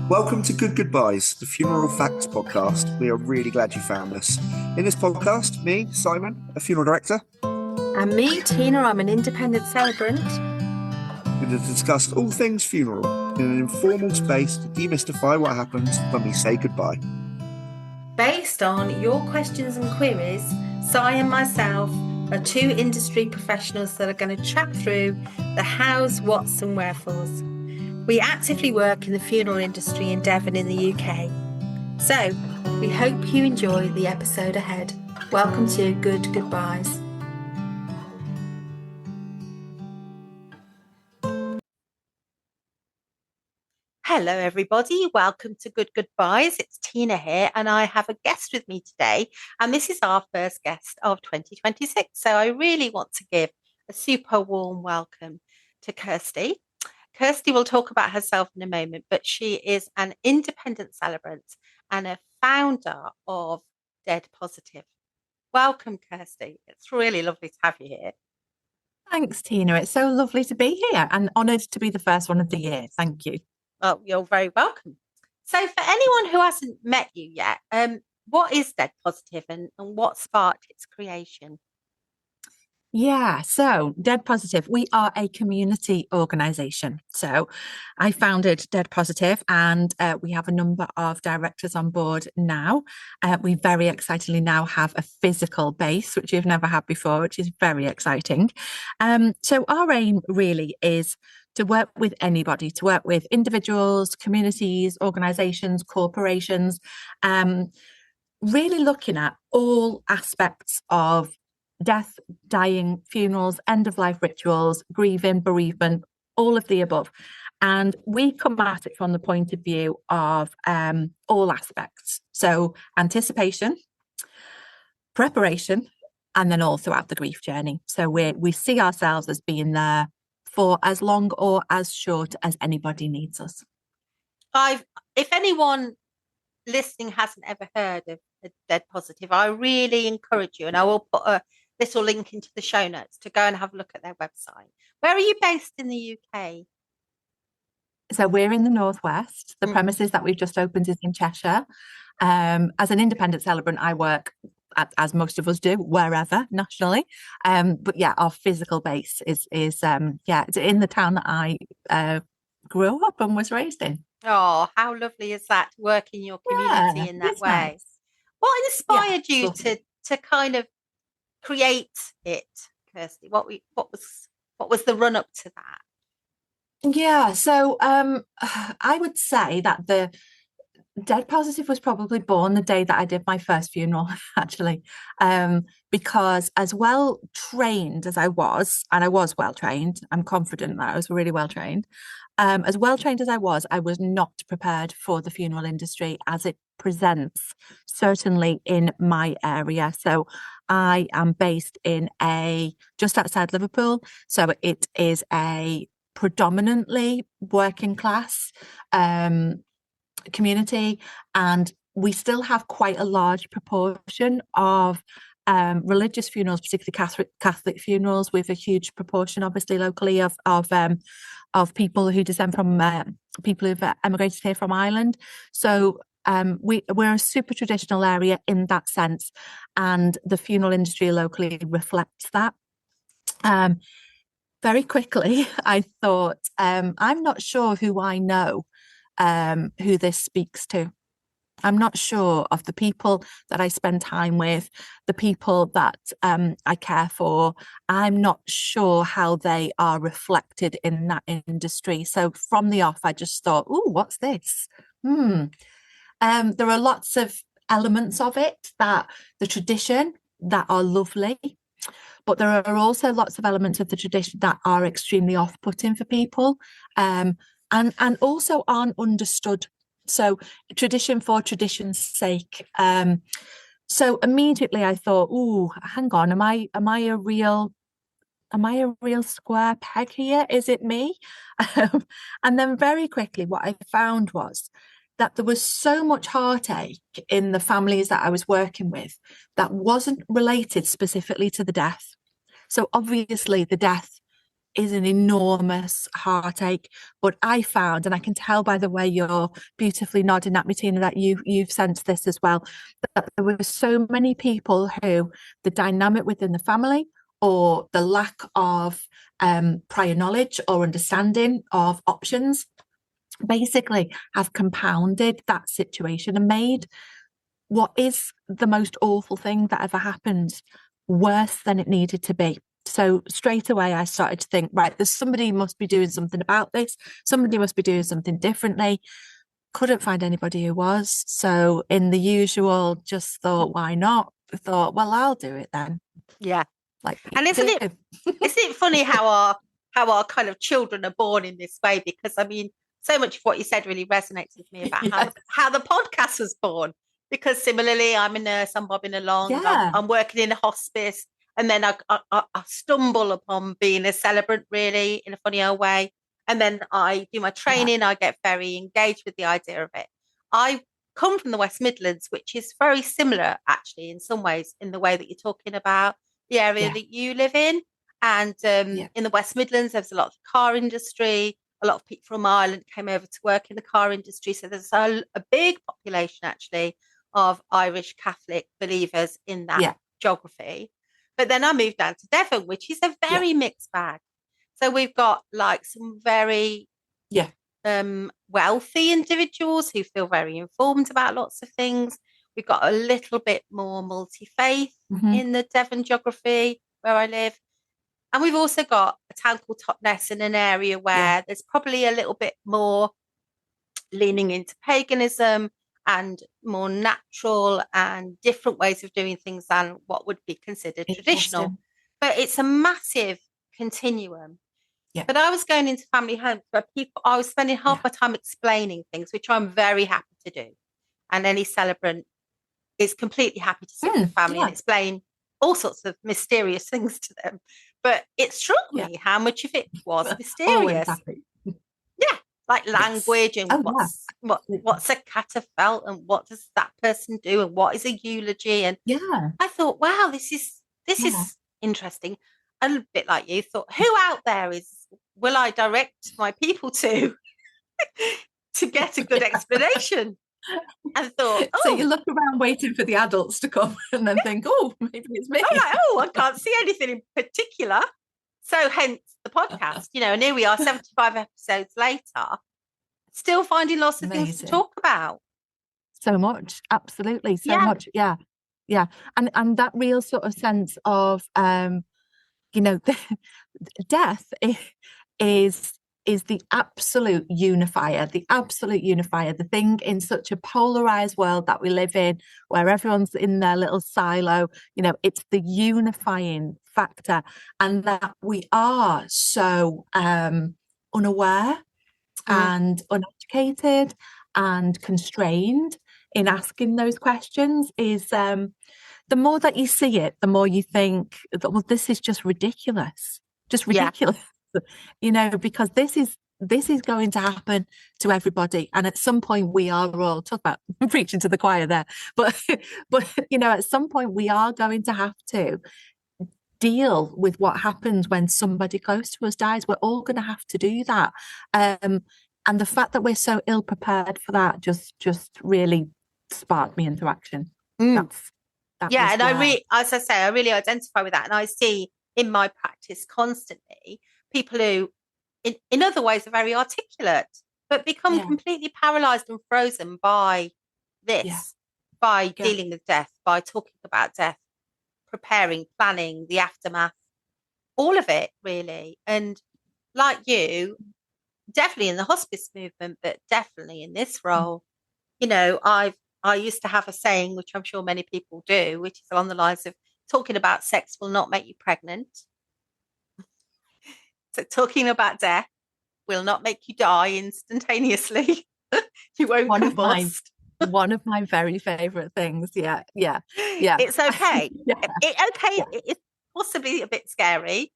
Welcome to Good Goodbyes, the Funeral Facts podcast. We are really glad you found us. In this podcast, me, Simon, a funeral director, and me, Tina, I'm an independent celebrant. we're going to discuss all things funeral in an informal space to demystify what happens when we say goodbye. Based on your questions and queries, Si and myself are two industry professionals that are going to chat through the hows, whats and wherefores. We actively work in the funeral industry in Devon in the UK. So, we hope you enjoy the episode ahead. Welcome to Good Goodbyes. Hello everybody, welcome to Good Goodbyes. It's Tina here and I have a guest with me today, and this is our first guest of 2026. So I really want to give a super warm welcome to Kirstie. Kirstie will talk about herself in a moment, but she is an independent celebrant and a founder of Dead Positive. Welcome, Kirstie. It's really lovely to have you here. Thanks, Tina. It's so lovely to be here and honoured to be the first one of the year. Thank you. Oh, you're very welcome. So for anyone who hasn't met you yet, what is Dead Positive and what sparked its creation? Yeah, so Dead Positive, we are a community organisation. So I founded Dead Positive and we have a number of directors on board now. We very excitingly now have a physical base, which we've never had before, which is very exciting. So our aim really is to work with anybody, to work with individuals, communities, organisations, corporations, really looking at all aspects of death, dying, funerals, end-of-life rituals, grieving, bereavement, all of the above. And we come at it from the point of view of all aspects. So anticipation, preparation, and then all throughout the grief journey. So we see ourselves as being there for as long or as short as anybody needs us. If anyone listening hasn't ever heard of Dead Positive, I really encourage you, and I will put a little link into the show notes to go and have a look at their website. Where are you based in the UK? So we're in the Northwest. The premises that we've just opened is in Cheshire. As an independent celebrant, I work, as most of us do, wherever nationally. But yeah, our physical base is it's in the town that I grew up and was raised in. Oh, how lovely is that to work in your community in that way? Nice. What inspired you to kind of create it, Kirstie? What was the run up to that? Yeah, so I would say that the Dead Positive was probably born the day that I did my first funeral, actually, because as well trained as I was, and I was well trained, I'm confident that I was really well trained. As well trained as I was not prepared for the funeral industry as it presents, certainly in my area. So I am based in just outside Liverpool. So it is a predominantly working class community, and we still have quite a large proportion of religious funerals, particularly Catholic funerals, with a huge proportion, obviously locally, of people who descend from people who've emigrated here from Ireland. So we're a super traditional area in that sense, and the funeral industry locally reflects that. Very quickly, I thought, I'm not sure who I know who this speaks to. I'm not sure of the people that I spend time with, the people that I care for. I'm not sure how they are reflected in that industry. So from the off, I just thought, oh, what's this? There are lots of elements of it, that the tradition, that are lovely. But there are also lots of elements of the tradition that are extremely off-putting for people, and also aren't understood. So tradition for tradition's sake. So immediately I thought, oh, hang on, am I a real square peg here? Is it me? And then very quickly what I found was that there was so much heartache in the families that I was working with that wasn't related specifically to the death. So obviously the death is an enormous heartache. But I found, and I can tell by the way you're beautifully nodding at me, Tina, that you've sensed this as well, that there were so many people who the dynamic within the family or the lack of prior knowledge or understanding of options basically have compounded that situation and made what is the most awful thing that ever happened worse than it needed to be. So straight away I started to think, right, there's somebody must be doing something about this. Somebody must be doing something differently. Couldn't find anybody who was. So in the usual, just thought, why not? I thought, well, I'll do it then. Yeah. Like, and isn't it funny how our kind of children are born in this way? Because I mean, so much of what you said really resonates with me about how the podcast was born. Because similarly, I'm a nurse, I'm bobbing along, I'm working in a hospice, and then I stumble upon being a celebrant really in a funny old way. And then I do my training, I get very engaged with the idea of it. I come from the West Midlands, which is very similar actually in some ways in the way that you're talking about the area that you live in. And in the West Midlands, there's a lot of car industry. A lot of people from Ireland came over to work in the car industry. So there's a big population actually of Irish Catholic believers in that geography. But then I moved down to Devon, which is a very mixed bag. So we've got like some very wealthy individuals who feel very informed about lots of things. We've got a little bit more multi-faith in the Devon geography where I live. And we've also got a town called Totnes in an area where there's probably a little bit more leaning into paganism and more natural and different ways of doing things than what would be considered traditional. But it's a massive continuum. Yeah. But I was going into family homes where I was spending half my time explaining things, which I'm very happy to do. And any celebrant is completely happy to sit with the family and explain all sorts of mysterious things to them. But it struck me how much of it was mysterious. Like language and what's a catafalque and what does that person do and what is a eulogy. And I thought, wow, this is interesting. A bit like you thought, who out there will I direct my people to get a good explanation? And thought, so you look around waiting for the adults to come and then think, oh, maybe it's me. I'm like, I can't see anything in particular. So hence the podcast, and here we are 75 episodes later, still finding lots of things to talk about. So much, absolutely, so much, yeah. And that real sort of sense of, death is the absolute unifier, the thing in such a polarized world that we live in, where everyone's in their little silo, it's the unifying factor, and that we are so unaware and uneducated and constrained in asking those questions is the more that you see it, the more you think that, well, this is just ridiculous. Because this is going to happen to everybody, and at some point we are all talk about preaching to the choir there, but at some point we are going to have to deal with what happens when somebody close to us dies. We're all going to have to do that, and the fact that we're so ill prepared for that just really sparked me into action. And as I say, I really identify with that, and I see in my practice constantly people who in other ways are very articulate but become completely paralyzed and frozen by this, by dealing with death, by talking about death, preparing, planning, the aftermath, all of it really. And like you, definitely in the hospice movement, but definitely in this role, I used to have a saying, which I'm sure many people do, which is along the lines of talking about sex will not make you pregnant. So talking about death will not make you die instantaneously. You won't combust. One of my very favourite things. Yeah. It's okay. It's possibly a bit scary,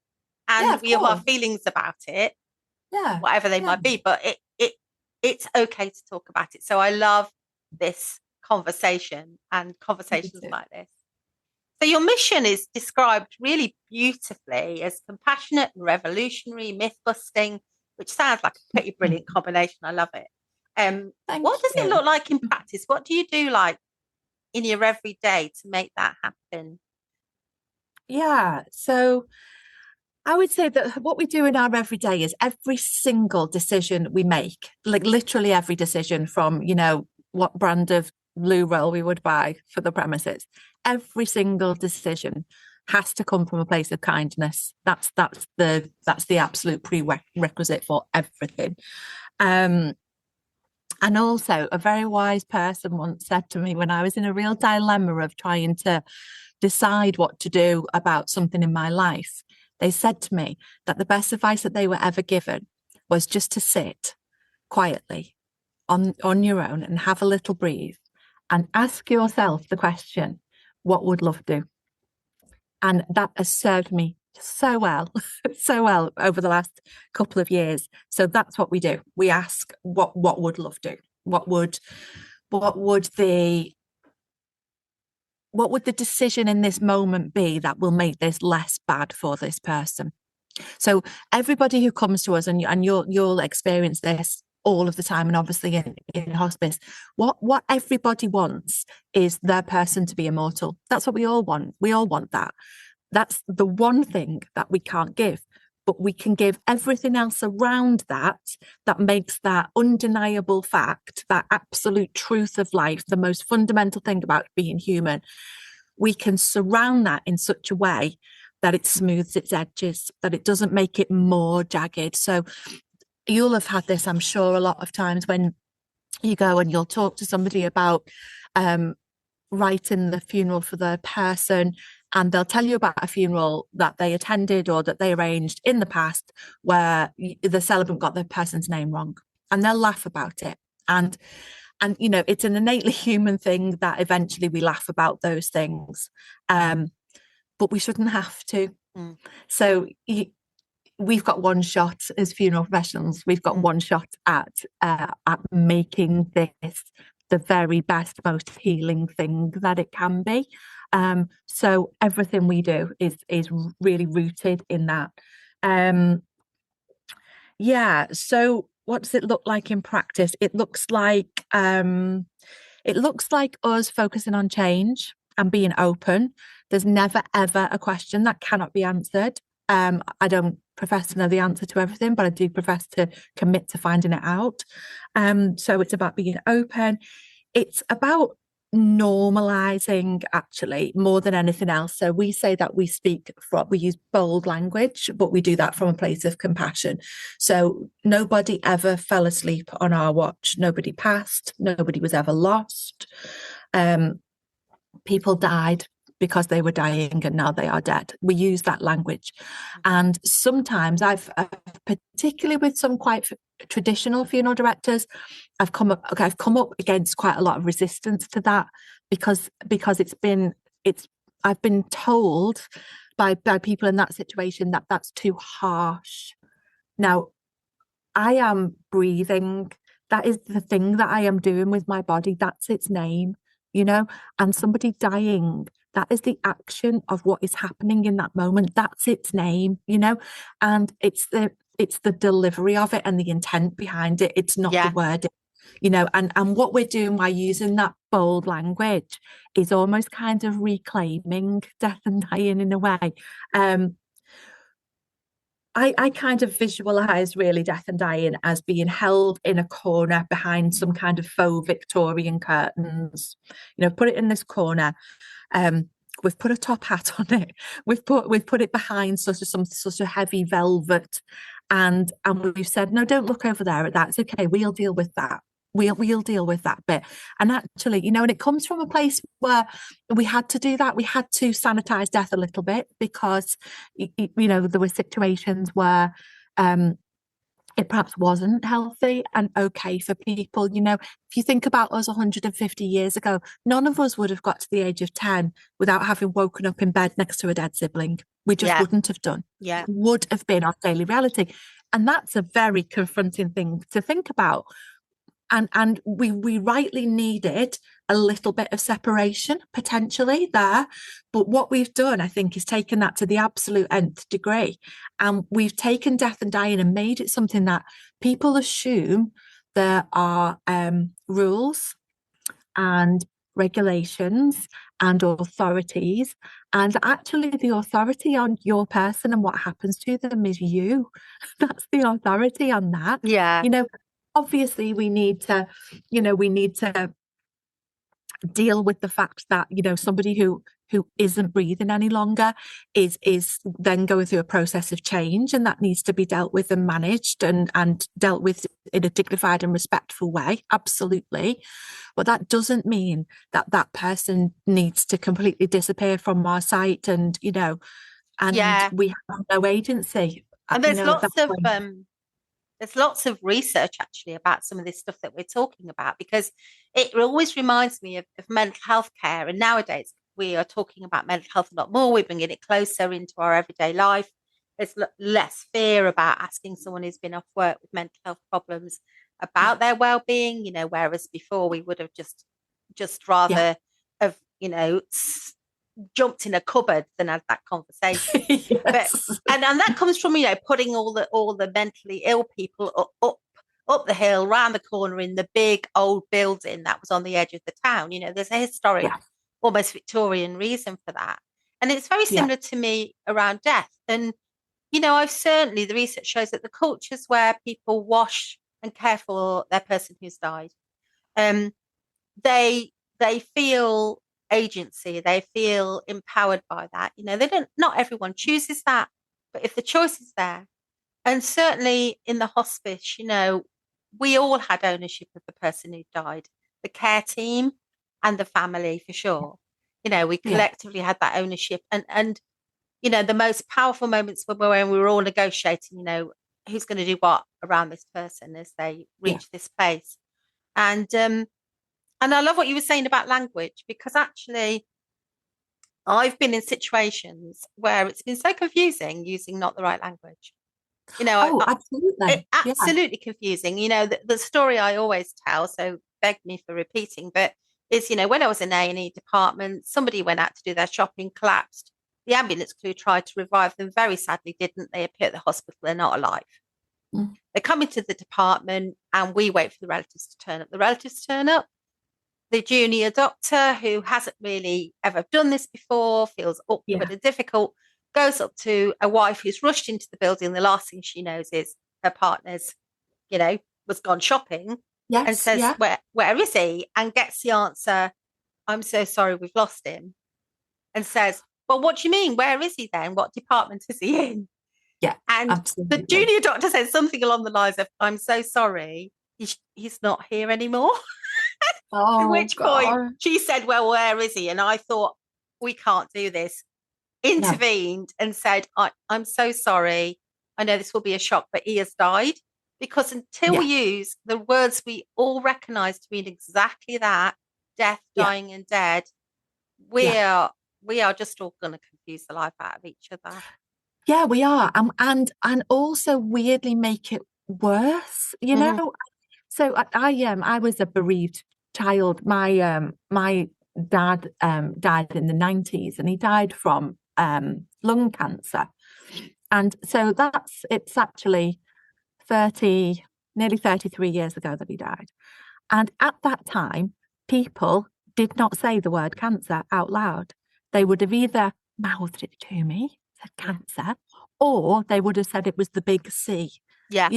and we have our feelings about it. Whatever they might be, but it's okay to talk about it. So I love this conversation and conversations like this. So your mission is described really beautifully as compassionate and revolutionary, myth busting, which sounds like a pretty brilliant combination. I love it. What does it look like in practice? What do you do like in your everyday to make that happen? Yeah, so I would say that what we do in our everyday is every single decision we make, like literally every decision, from, you know, what brand of loo roll we would buy for the premises, every single decision has to come from a place of kindness. That's the absolute prerequisite for everything. And also, a very wise person once said to me when I was in a real dilemma of trying to decide what to do about something in my life, they said to me that the best advice that they were ever given was just to sit quietly on your own and have a little breathe and ask yourself the question, what would love do? And that has served me so well, so well over the last couple of years. So that's what we do. We ask, what would love do? What would the decision in this moment be that will make this less bad for this person? So everybody who comes to us, and you'll experience this all of the time, and obviously in hospice, what everybody wants is their person to be immortal. That's what we all want. We all want that. That's the one thing that we can't give, but we can give everything else around that makes that undeniable fact, that absolute truth of life, the most fundamental thing about being human. We can surround that in such a way that it smooths its edges, that it doesn't make it more jagged. So you'll have had this, I'm sure, a lot of times when you go and you'll talk to somebody about writing the funeral for the person, and they'll tell you about a funeral that they attended or that they arranged in the past where the celebrant got the person's name wrong, and they'll laugh about it. And you know, it's an innately human thing that eventually we laugh about those things, but we shouldn't have to. So we've got one shot as funeral professionals. We've got one shot at making this the very best, most healing thing that it can be. So everything we do is really rooted in that. Yeah. So what does it look like in practice? It looks like us focusing on change and being open. There's never ever a question that cannot be answered. I don't profess to know the answer to everything, but I do profess to commit to finding it out. So it's about being open. It's about normalizing, actually, more than anything else. So we say that we use bold language, but we do that from a place of compassion. So nobody ever fell asleep on our watch. Nobody passed. Nobody was ever lost. People died because they were dying and now they are dead. We use that language. And sometimes I've particularly with some quite traditional funeral directors, I've come up against quite a lot of resistance to that because I've been told by people in that situation that that's too harsh. Now, I am breathing. That is the thing that I am doing with my body. That's its name, you know, and somebody dying, that is the action of what is happening in that moment. That's its name, you know, and it's the delivery of it and the intent behind it. It's not the word, you know, and what we're doing by using that bold language is almost kind of reclaiming death and dying in a way. I kind of visualize really death and dying as being held in a corner behind some kind of faux Victorian curtains. You know, put it in this corner. We've put a top hat on it. We've put it behind such a heavy velvet, and we've said, no, don't look over there at that. It's okay. We'll deal with that. We'll deal with that bit. And actually, you know, and it comes from a place where we had to do that. We had to sanitize death a little bit because, you know, there were situations where it perhaps wasn't healthy and okay for people. You know, if you think about us 150 years ago, none of us would have got to the age of 10 without having woken up in bed next to a dead sibling. We just wouldn't have done. Yeah. It would have been our daily reality. And that's a very confronting thing to think about. And we rightly needed a little bit of separation potentially there. But what we've done, I think, is taken that to the absolute nth degree. And we've taken death and dying and made it something that people assume there are rules and regulations and authorities, and actually the authority on your person and what happens to them is you. That's the authority on that. Yeah. Obviously we need to deal with the fact that somebody who isn't breathing any longer is then going through a process of change, and that needs to be dealt with and managed and dealt with in a dignified and respectful way. Absolutely. But that doesn't mean that person needs to completely disappear from our sight, and we have no agency. And there's lots of research actually about some of this stuff that we're talking about, because it always reminds me of mental health care. And nowadays we are talking about mental health a lot more. We're bringing it closer into our everyday life. There's less fear about asking someone who's been off work with mental health problems about their well-being, whereas before we would have just rather have, jumped in a cupboard than had that conversation. Yes. But and that comes from putting all the mentally ill people up the hill, round the corner in the big old building that was on the edge of the town. There's a historic, almost Victorian reason for that, and it's very similar to me around death. And I've certainly, the research shows that the cultures where people wash and care for their person who's died, they feel agency, they feel empowered by that. Not everyone chooses that, but if the choice is there, and certainly in the hospice, we all had ownership of the person who died, the care team and the family for sure. We collectively had that ownership, and the most powerful moments were when we were all negotiating, who's going to do what around this person as they reach this place. And I love what you were saying about language, because actually I've been in situations where it's been so confusing using not the right language. Absolutely. Absolutely confusing. The story I always tell, so beg me for repeating, but is, when I was in A&E department, somebody went out to do their shopping, collapsed. The ambulance crew tried to revive them, very sadly didn't. They appear at the hospital, they're not alive. They come into the department and we wait for the relatives to turn up. The relatives turn up. The junior doctor, who hasn't really ever done this before, feels awkward and difficult, goes up to a wife who's rushed into the building. The last thing she knows is her partner's, was gone shopping, and says, where is he? And gets the answer, I'm so sorry, we've lost him. And says, well, what do you mean? Where is he then? What department is he in? Yeah, and absolutely. The junior doctor says something along the lines of, I'm so sorry, he's not here anymore. At which point she said, well, where is he? And I thought, we can't do this. Intervened and said, I'm so sorry. I know this will be a shock, but he has died. Because until we use the words we all recognise to mean exactly that, death, dying and dead, we are just all going to confuse the life out of each other. Yeah, we are. And also weirdly make it worse, So I was a bereaved child. My dad died in the 90s, and he died from lung cancer. And so it's actually nearly 33 years ago that he died. And at that time, people did not say the word cancer out loud. They would have either mouthed it to me, said cancer, or they would have said it was the big C. Yeah.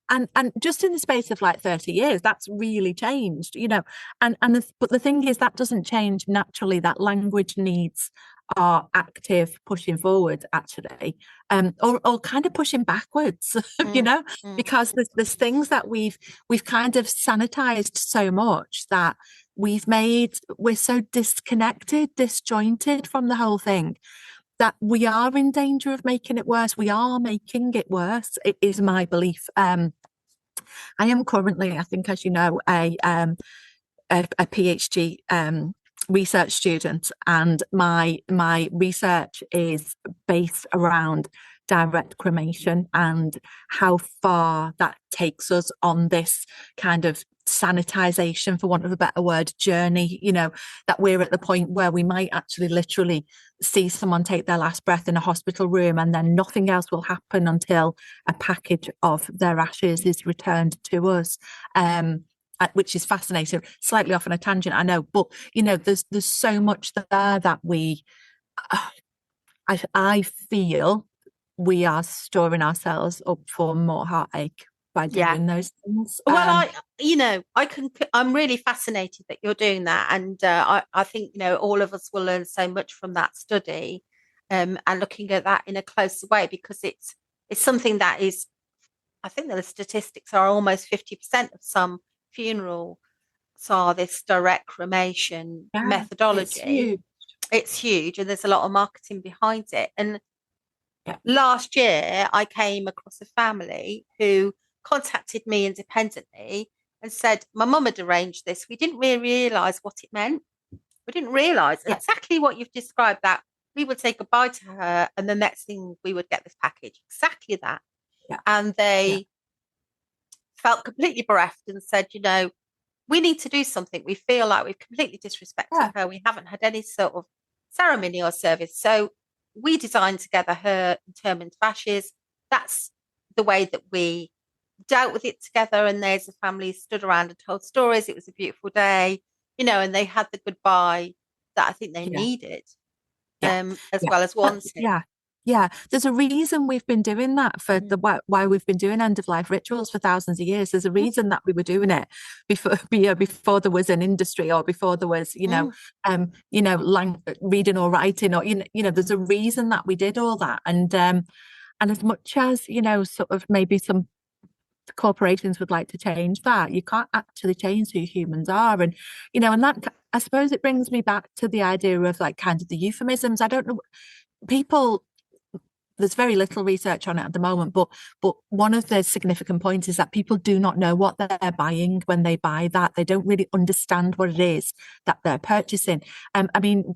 And just in the space of like 30 years, that's really changed, but the thing is, that doesn't change naturally. That language needs are active pushing forward, actually, or kind of pushing backwards, because there's things that we've kind of sanitized so much that we're so disconnected, disjointed from the whole thing, that we are in danger of making it worse. We are making it worse. It is my belief. I am currently, I think, as you know, a PhD research student, and my research is based around direct cremation and how far that takes us on this kind of sanitization, for want of a better word, journey, that we're at the point where we might actually literally see someone take their last breath in a hospital room, and then nothing else will happen until a package of their ashes is returned to us. Which is fascinating. Slightly off on a tangent, I know, but there's so much there that I feel we are storing ourselves up for more heartache by doing those things. Well, I'm really fascinated that you're doing that, and I think all of us will learn so much from that study, and looking at that in a closer way, because it's something that is, I think that the statistics are almost 50% of some funerals are this direct cremation methodology. It's huge, and there's a lot of marketing behind it. And last year, I came across a family who contacted me independently and said, my mum had arranged this. We didn't really realise what it meant. We didn't realise exactly what you've described, that we would say goodbye to her and the next thing we would get this package. Exactly that. Yeah. And they felt completely bereft and said, we need to do something. We feel like we've completely disrespected her. We haven't had any sort of ceremony or service. So we designed together her interment of ashes. That's the way that we dealt with it together. And there's a family stood around and told stories. It was a beautiful day, and they had the goodbye that I think they needed, as well as wanted. Yeah, there's a reason we've been doing that for why we've been doing end of life rituals for thousands of years. There's a reason that we were doing it before there was an industry, or before there was reading or writing, or there's a reason that we did all that. And as much as sort of maybe some corporations would like to change that, you can't actually change who humans are. And and that, I suppose, it brings me back to the idea of like kind of the euphemisms. I don't know, people. There's very little research on it at the moment, but one of the significant points is that people do not know what they're buying when they buy that. They don't really understand what it is that they're purchasing. I mean,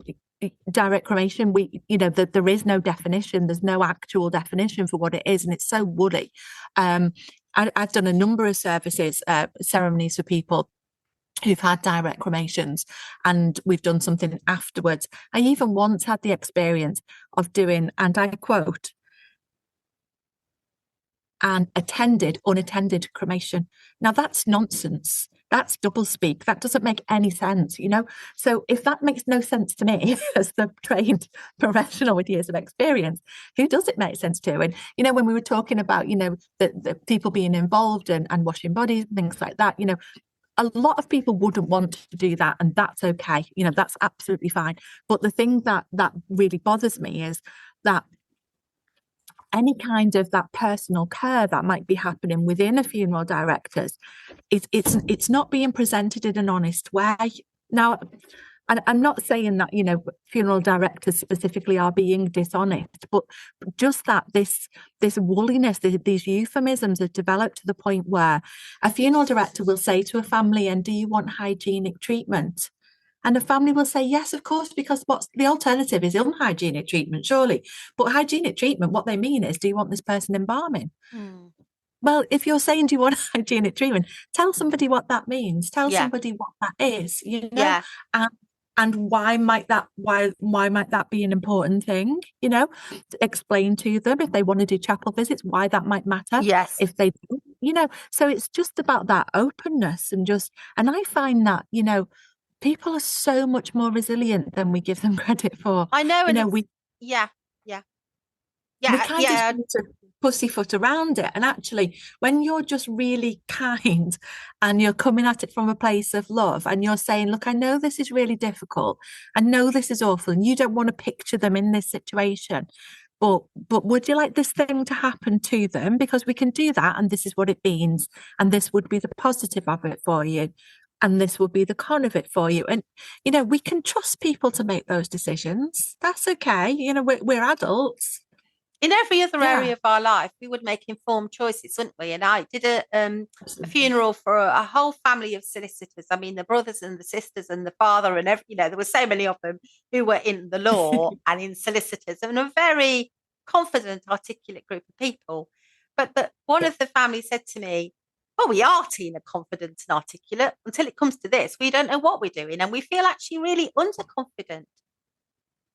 direct cremation, there is no definition. There's no actual definition for what it is, and it's so woolly. I've done a number of services, ceremonies for people who've had direct cremations, and we've done something afterwards. I even once had the experience of doing, and I quote, an unattended cremation. Now that's nonsense. That's doublespeak. That doesn't make any sense, So if that makes no sense to me as the trained professional with years of experience, who does it make sense to? And, when we were talking about, the people being involved and washing bodies, things like that, a lot of people wouldn't want to do that, and that's okay. That's absolutely fine. But the thing that really bothers me is that any kind of that personal care that might be happening within a funeral directors, it's not being presented in an honest way. Now, and I'm not saying that, funeral directors specifically are being dishonest, but just that this woolliness, these euphemisms have developed to the point where a funeral director will say to a family, and do you want hygienic treatment? And the family will say, yes, of course, because what's the alternative is unhygienic treatment, surely. But hygienic treatment, what they mean is, do you want this person embalming? Well, if you're saying, do you want hygienic treatment, tell somebody what that means. Tell somebody what that is, and why might that be an important thing? Explain to them if they want to do chapel visits, why that might matter. Yes. If they, so it's just about that openness and I find that, people are so much more resilient than we give them credit for. I know. And we kind of need to pussyfoot around it. And actually, when you're just really kind and you're coming at it from a place of love, and you're saying, look, I know this is really difficult, I know this is awful, and you don't want to picture them in this situation, but would you like this thing to happen to them? Because we can do that, and this is what it means, and this would be the positive of it for you, and this will be the con of it for you. And we can trust people to make those decisions. That's okay. We're adults. In every other area of our life, we would make informed choices, wouldn't we? And I did a funeral for a whole family of solicitors. I mean, the brothers and the sisters and the father and there were so many of them who were in the law and in solicitors, and a very confident, articulate group of people. But one of the families said to me, well, we are, Tina, confident and articulate. Until it comes to this, we don't know what we're doing, and we feel actually really underconfident.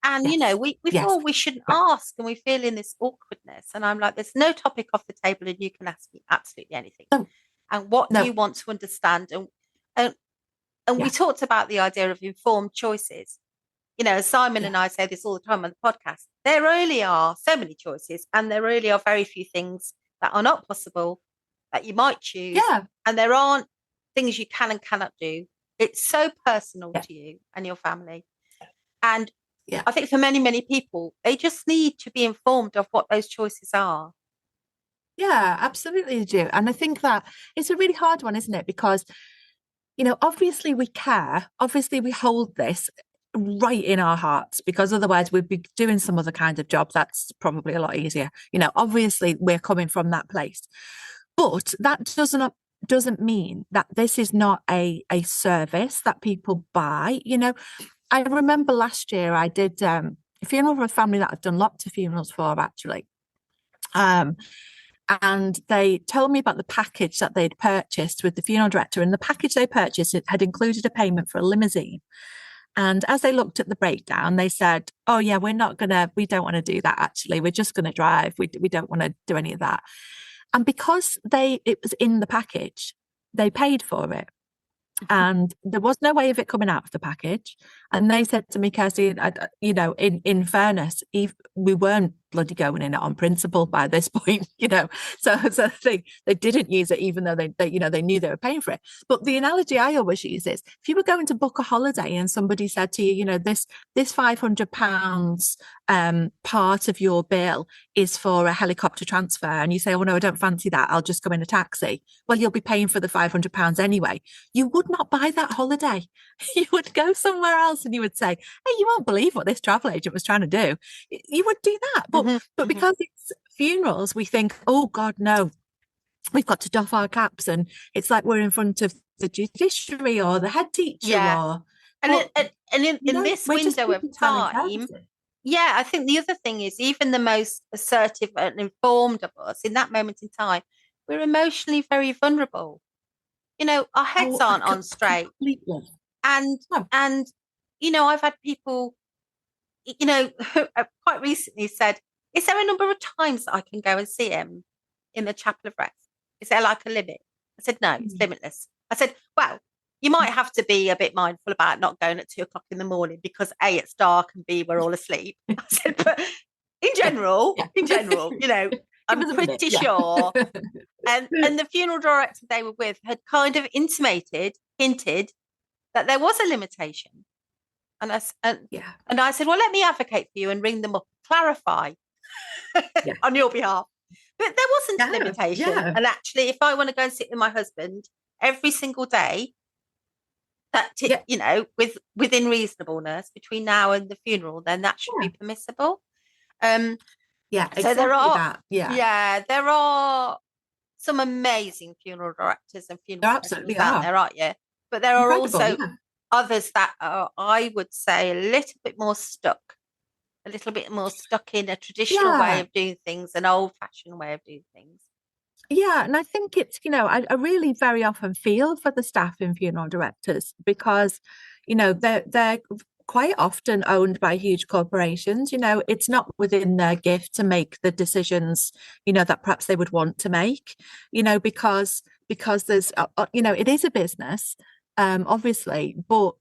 And, Yes. we Yes. feel we shouldn't ask, and we feel in this awkwardness. And I'm like, there's no topic off the table, and you can ask me absolutely anything. No. And what do No. you want to understand? And we talked about the idea of informed choices. Simon and I say this all the time on the podcast. There really are so many choices, and there really are very few things that are not possible that you might choose. Yeah. And there aren't things you can and cannot do. It's so personal to you and your family. And I think for many, many people, they just need to be informed of what those choices are. Yeah, absolutely they do. And I think that it's a really hard one, isn't it? Because, obviously we care. Obviously we hold this right in our hearts, because otherwise we'd be doing some other kind of job that's probably a lot easier. Obviously we're coming from that place. But that doesn't mean that this is not a service that people buy. I remember last year I did a funeral for a family that I've done lots of funerals for, actually. And they told me about the package that they'd purchased with the funeral director. And the package they purchased, it had included a payment for a limousine. And as they looked at the breakdown, they said, oh, yeah, we don't want to do that, actually. We're just going to drive. We don't want to do any of that. And because it was in the package, they paid for it. And there was no way of it coming out of the package. And they said to me, Kirstie, in fairness, we weren't bloody going in it on principle by this point, So they didn't use it, even though they knew they were paying for it. But the analogy I always use is, if you were going to book a holiday and somebody said to you, this £500 part of your bill is for a helicopter transfer, and you say, oh no, I don't fancy that, I'll just go in a taxi. Well, you'll be paying for the £500 anyway. You would not buy that holiday. You would go somewhere else and you would say, hey, you won't believe what this travel agent was trying to do. You would do that. But because it's funerals, we think, oh God, no, we've got to doff our caps, and it's like we're in front of the judiciary or the head teacher. In this window of time, I think the other thing is, even the most assertive and informed of us in that moment in time, we're emotionally very vulnerable. Our heads aren't on straight. Completely. And I've had people, quite recently said, is there a number of times that I can go and see him in the chapel of rest? Is there like a limit? I said, no, it's limitless. I said, well, you might have to be a bit mindful about not going at 2 o'clock in the morning, because A, it's dark, and B, we're all asleep. I said, but in general, I'm pretty sure. And the funeral director they were with had kind of hinted that there was a limitation. And I said, well, let me advocate for you and ring them up, clarify on your behalf. But there wasn't a limitation. Yeah. And actually, if I want to go and sit with my husband every single day, within reasonableness between now and the funeral, then that should be permissible. Exactly so there are that. There are some amazing funeral directors and funeral professionals out there, aren't you? But there are also others that are, I would say, a little bit more stuck in a traditional way of doing things, an old-fashioned way of doing things. Yeah, and I think it's, I really very often feel for the staff in funeral directors, because, they're quite often owned by huge corporations. It's not within their gift to make the decisions, that perhaps they would want to make, because there's, it is a business, obviously, but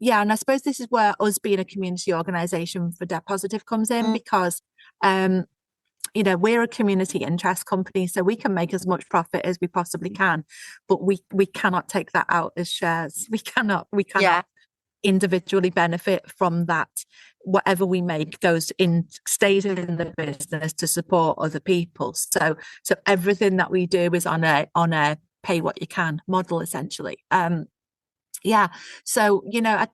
and I suppose this is where us being a community organisation for Debt Positive comes in, because we're a community interest company, so we can make as much profit as we possibly can, but we cannot take that out as shares. We cannot individually benefit from that. Whatever we make stays in the business to support other people. So everything that we do is on a pay what you can model, essentially. So I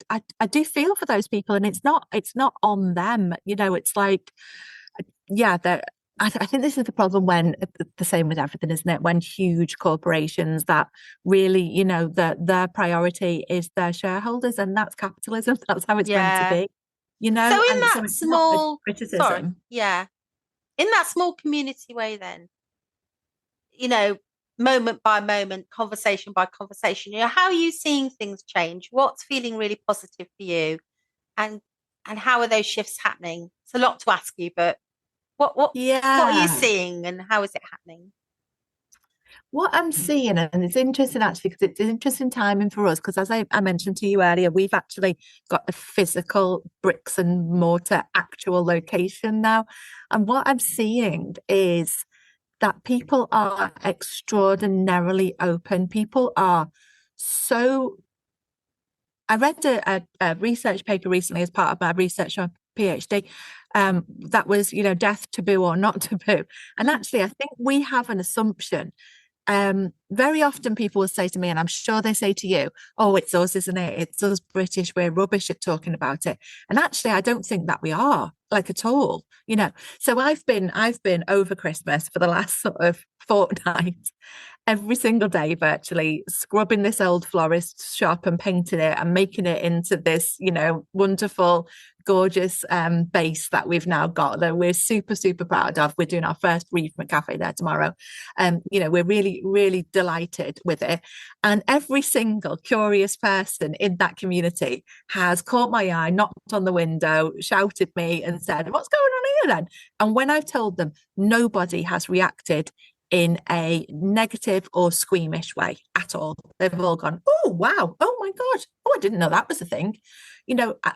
do feel for those people, and it's not on them. It's like, I think this is the problem when, the same with everything, isn't it? When huge corporations that really, their priority is their shareholders, and that's capitalism. That's how it's meant to be. So in that small criticism, in that small community way, then, moment by moment, conversation by conversation, how are you seeing things change? What's feeling really positive for you? And how are those shifts happening? It's a lot to ask you, but what are you Yeah. seeing and how is it happening? What I'm seeing, and it's interesting actually, because it's an interesting timing for us, because as I mentioned to you earlier, we've actually got a physical bricks and mortar actual location now. And what I'm seeing is that people are extraordinarily open. People are so. I read a research paper recently as part of my research on PhD. That was, death taboo or not taboo. And actually, I think we have an assumption. Very often people will say to me, and I'm sure they say to you, oh, it's us, isn't it? It's us British, we're rubbish at talking about it. And actually, I don't think that we are, like, at all, So I've been over Christmas for the last sort of fortnight, every single day virtually, scrubbing this old florist shop and painting it and making it into this, wonderful, gorgeous base that we've now got, that we're super, super proud of. We're doing our first Reef McCafe there tomorrow. We're really, really delighted with it. And every single curious person in that community has caught my eye, knocked on the window, shouted me and said, what's going on here then? And when I've told them, nobody has reacted in a negative or squeamish way at all. They've all gone, oh, wow. Oh, my God. Oh, I didn't know that was a thing.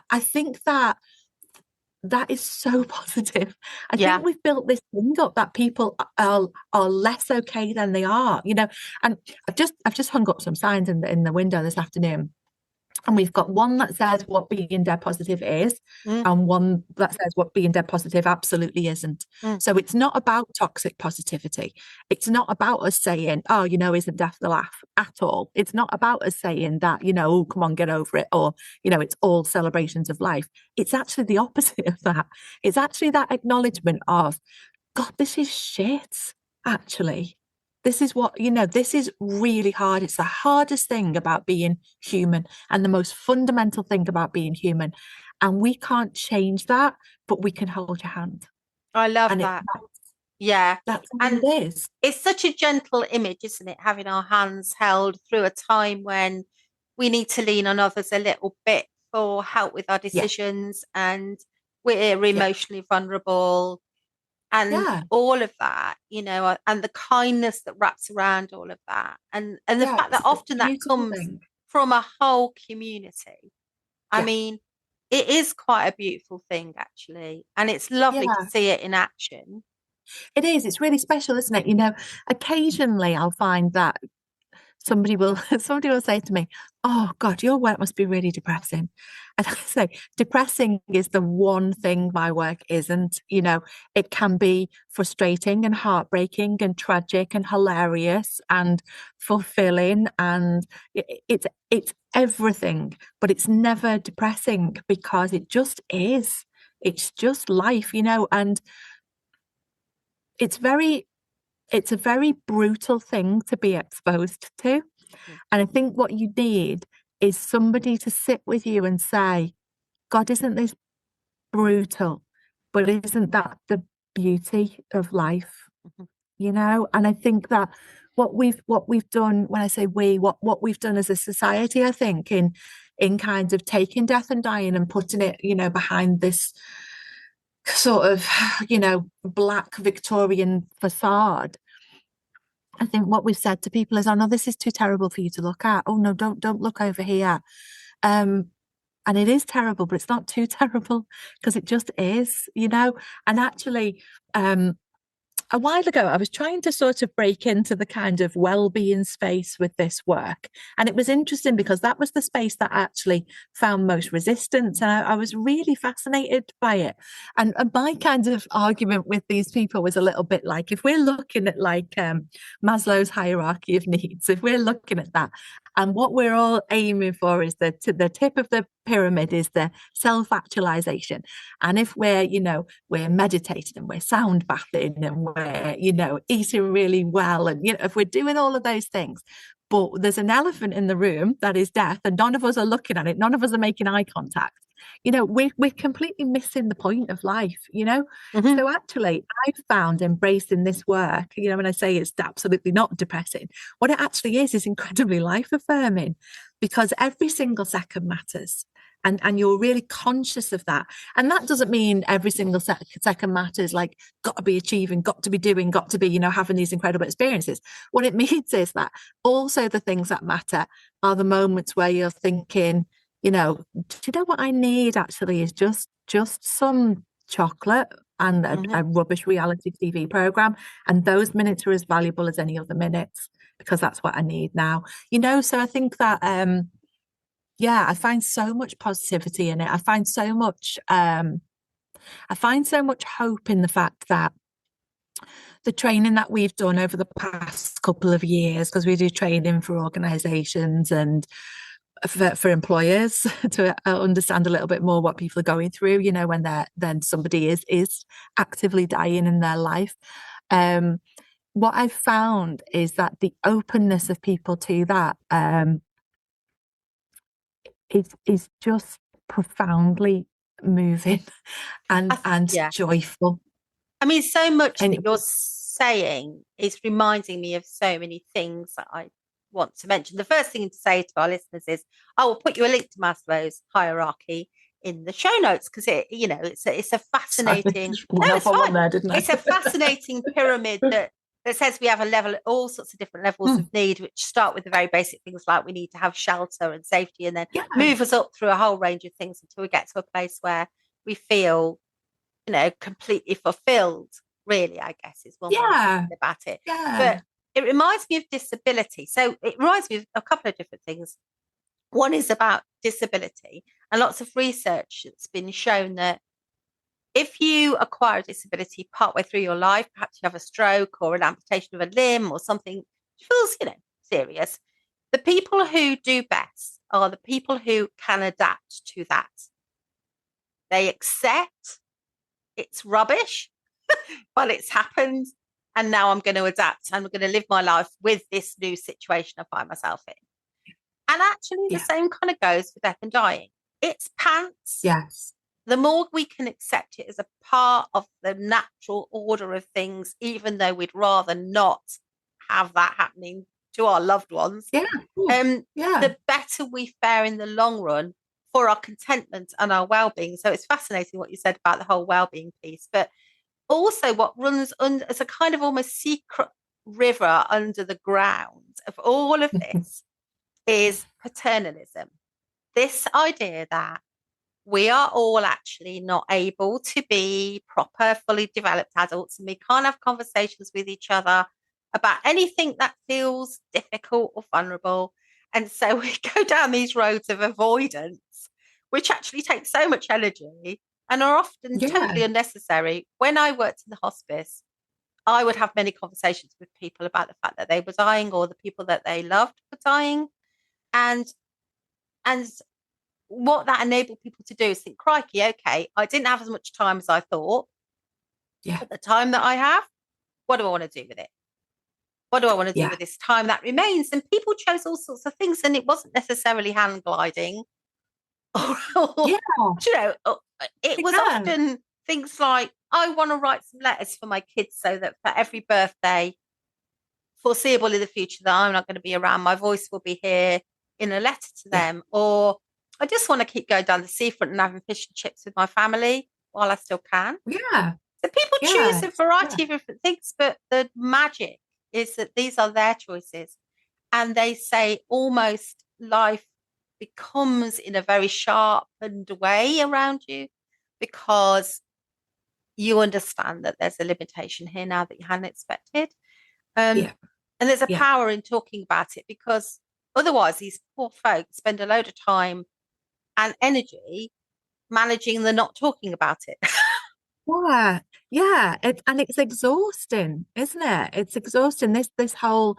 I think that is so positive. I think we've built this thing up that people are less okay than they are, and I've just hung up some signs in the window this afternoon. And we've got one that says what being dead positive is, and one that says what being dead positive absolutely isn't. So it's not about toxic positivity. It's not about us saying, oh, isn't death the laugh at all. It's not about us saying that, oh, come on, get over it. Or, it's all celebrations of life. It's actually the opposite of that. It's actually that acknowledgement of, God, this is shit, actually. This is what, this is really hard. It's the hardest thing about being human and the most fundamental thing about being human. And we can't change that, but we can hold your hand. I love that. That's what it is. It's such a gentle image, isn't it? Having our hands held through a time when we need to lean on others a little bit for help with our decisions, and we're emotionally vulnerable. And all of that, and the kindness that wraps around all of that. And the fact that often that comes from a whole community. I mean, it is quite a beautiful thing, actually. And it's lovely to see it in action. It is. It's really special, isn't it? Occasionally I'll find that somebody will say to me, oh God, your work must be really depressing. And I say, depressing is the one thing my work isn't. It can be frustrating and heartbreaking and tragic and hilarious and fulfilling, and it's everything, but it's never depressing, because it just is. It's just life, and it's a very brutal thing to be exposed to. And I think what you need is somebody to sit with you and say, God, isn't this brutal? But isn't that the beauty of life? And I think that what we've done, when I say we, what we've done as a society, I think, in kind of taking death and dying and putting it, behind this sort of, black Victorian facade. I think what we've said to people is, oh no, this is too terrible for you to look at. Oh no, don't look over here. And it is terrible, but it's not too terrible, because it just is, And actually, a while ago, I was trying to sort of break into the kind of well-being space with this work. And it was interesting because that was the space that I actually found most resistance. And I was really fascinated by it. And my kind of argument with these people was a little bit like, if we're looking at like Maslow's hierarchy of needs, if we're looking at that, and what we're all aiming for is the tip of the pyramid is the self-actualization. And if we're, we're meditating and we're sound bathing and we're, eating really well, and, if we're doing all of those things, but there's an elephant in the room that is death, and none of us are looking at it, none of us are making eye contact, we're completely missing the point of life, Mhm. So actually, I've found embracing this work, when I say it's absolutely not depressing, what it actually is incredibly life affirming, because every single second matters. And you're really conscious of that. And that doesn't mean every single second matters, like got to be achieving, got to be doing, got to be, having these incredible experiences. What it means is that also the things that matter are the moments where you're thinking, do you know what I need actually is just some chocolate and a rubbish reality TV program. And those minutes are as valuable as any other minutes, because that's what I need now. So I think that I find so much positivity in it. I find so much hope in the fact that the training that we've done over the past couple of years, because we do training for organisations and for employers to understand a little bit more what people are going through, when then somebody is actively dying in their life. What I've found is that the openness of people to that is just profoundly moving and joyful. I mean, so much that you're saying is reminding me of so many things that I want to mention. The first thing to say to our listeners is I will put you a link to Maslow's hierarchy in the show notes, because it's a fascinating it's a fascinating pyramid that says we have all sorts of different levels of need, which start with the very basic things like we need to have shelter and safety, and then move us up through a whole range of things until we get to a place where we feel completely fulfilled, really, I guess is one way of thinking about it. But it reminds me of disability. So it reminds me of a couple of different things. One is about disability, and lots of research that's been shown that if you acquire a disability partway through your life, perhaps you have a stroke or an amputation of a limb or something which feels, serious, the people who do best are the people who can adapt to that. They accept it's rubbish, but it's happened, and now I'm going to adapt. I'm going to live my life with this new situation I find myself in. And actually, the same kind of goes for death and dying. It's pants. Yes. The more we can accept it as a part of the natural order of things, even though we'd rather not have that happening to our loved ones, the better we fare in the long run for our contentment and our well-being. So it's fascinating what you said about the whole well-being piece, but also what runs under as a kind of almost secret river under the ground of all of this is paternalism. This idea that we are all actually not able to be proper, fully developed adults, and we can't have conversations with each other about anything that feels difficult or vulnerable. And so we go down these roads of avoidance, which actually take so much energy and are often totally unnecessary. When I worked in the hospice, I would have many conversations with people about the fact that they were dying or the people that they loved were dying. And what that enabled people to do is think, crikey, okay, I didn't have as much time as I thought. But the time that I have, what do I want to do with it? What do I want to do with this time that remains? And people chose all sorts of things, and it wasn't necessarily hand gliding. It was often things like, I want to write some letters for my kids so that for every birthday foreseeable in the future that I'm not going to be around, my voice will be here in a letter to them. Or I just want to keep going down the seafront and having fish and chips with my family while I still can. So people choose a variety of different things, but the magic is that these are their choices. And they say almost life becomes in a very sharpened way around you because you understand that there's a limitation here now that you hadn't expected. And there's a power in talking about it, because otherwise these poor folks spend a load of time and energy managing the not talking about it. And it's exhausting, isn't it? It's exhausting. This whole,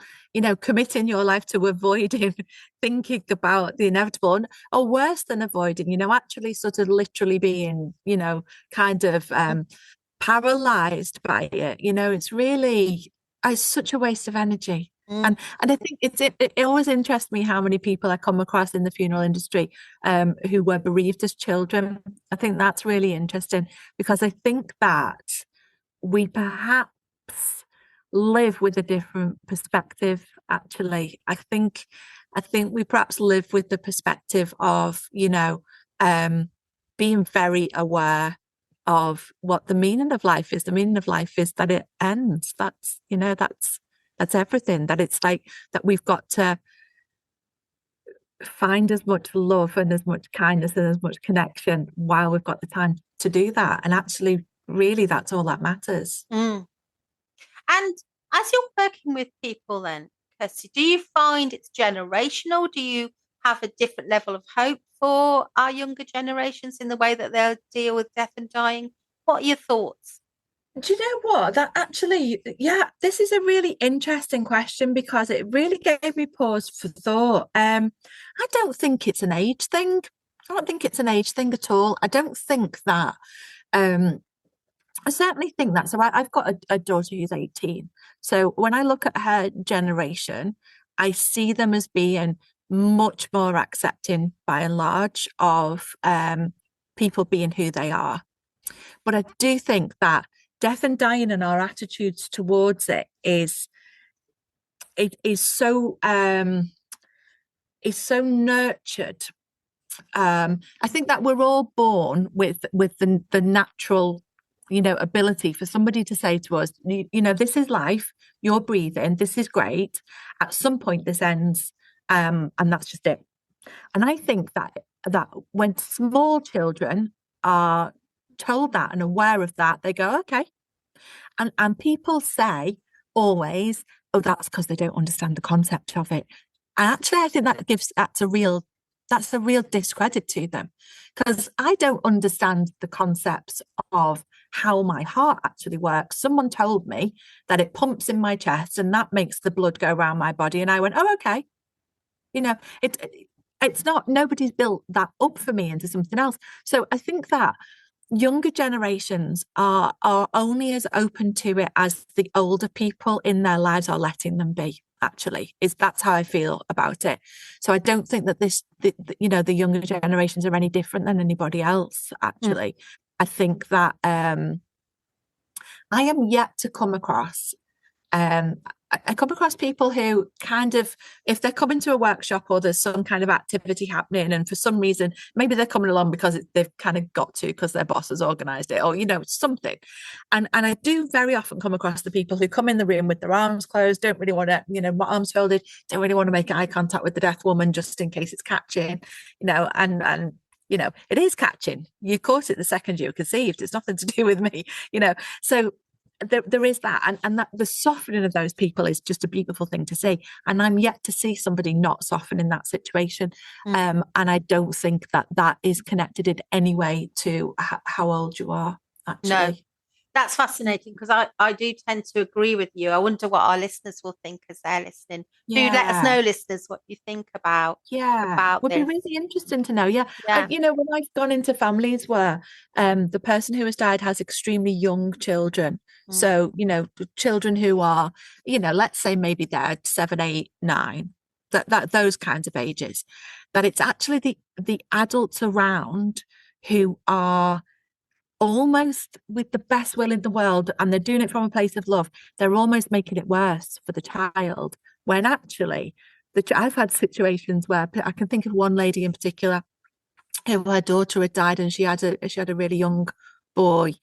committing your life to avoiding thinking about the inevitable, or worse than avoiding, actually sort of literally being, kind of paralyzed by it. It's really, it's such a waste of energy. And I think it always interests me how many people I come across in the funeral industry who were bereaved as children. I think that's really interesting because I think that we perhaps live with a different perspective, actually. I think we perhaps live with the perspective of, being very aware of what the meaning of life is. The meaning of life is that it ends. That's everything. That it's like that we've got to find as much love and as much kindness and as much connection while we've got the time to do that. And actually, really, that's all that matters. And as you're working with people then, Kirstie, do you find it's generational? Do you have a different level of hope for our younger generations in the way that they'll deal with death and dying? What are your thoughts? Do you know what? That actually, this is a really interesting question because it really gave me pause for thought. I don't think it's an age thing. I don't think it's an age thing at all. I don't think that. I certainly think that. So I've got a daughter who's 18. So when I look at her generation, I see them as being much more accepting by and large of people being who they are. But I do think that death and dying and our attitudes towards it is so nurtured. I think that we're all born with the natural, ability for somebody to say to us, this is life, you're breathing, this is great. At some point this ends, and that's just it. And I think that when small children are told that and aware of that, they go, okay. And people say always, oh, that's because they don't understand the concept of it. And actually, I think that's a real discredit to them, because I don't understand the concepts of how my heart actually works. Someone told me that it pumps in my chest and that makes the blood go around my body. And I went, oh, okay. It's not, nobody's built that up for me into something else. So I think that younger generations are only as open to it as the older people in their lives are letting them be. Actually, that's how I feel about it. So I don't think that the younger generations are any different than anybody else. Actually, I think that I am yet to come across. I come across people who kind of, if they're coming to a workshop or there's some kind of activity happening, and for some reason, maybe they're coming along because they've kind of got to because their boss has organised it, or something. And I do very often come across the people who come in the room with their arms closed, don't really want to, arms folded, don't really want to make eye contact with the death woman just in case it's catching, and it is catching. You caught it the second you were conceived. It's nothing to do with me, So there is that, and that the softening of those people is just a beautiful thing to see. And I'm yet to see somebody not soften in that situation. And I don't think that is connected in any way to how old you are. Actually, no, that's fascinating, because I do tend to agree with you. I wonder what our listeners will think as they're listening. Do let us know, listeners, what you think about would this. be really interesting to know. When I've gone into families where the person who has died has extremely young children, so children who are let's say maybe they're 7, 8, 9, that those kinds of ages, that it's actually the adults around who are almost with the best will in the world, and they're doing it from a place of love. They're almost making it worse for the child, when actually I've had situations where I can think of one lady in particular who her daughter had died, and she had a really young boy,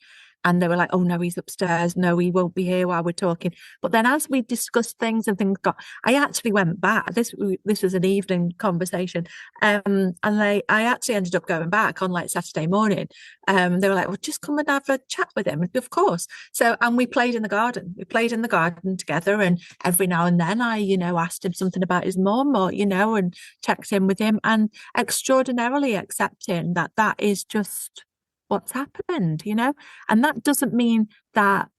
and they were like, oh no, he's upstairs, no, he won't be here while we're talking. But then as we discussed things and things I actually went back. This was an evening conversation, and I actually ended up going back on like Saturday morning. They were like, well, just come and have a chat with him. Of course. So, and we played in the garden. We played in the garden together, and every now and then I asked him something about his mum, or and checked in with him, and extraordinarily accepting that is just what's happened, and that doesn't mean that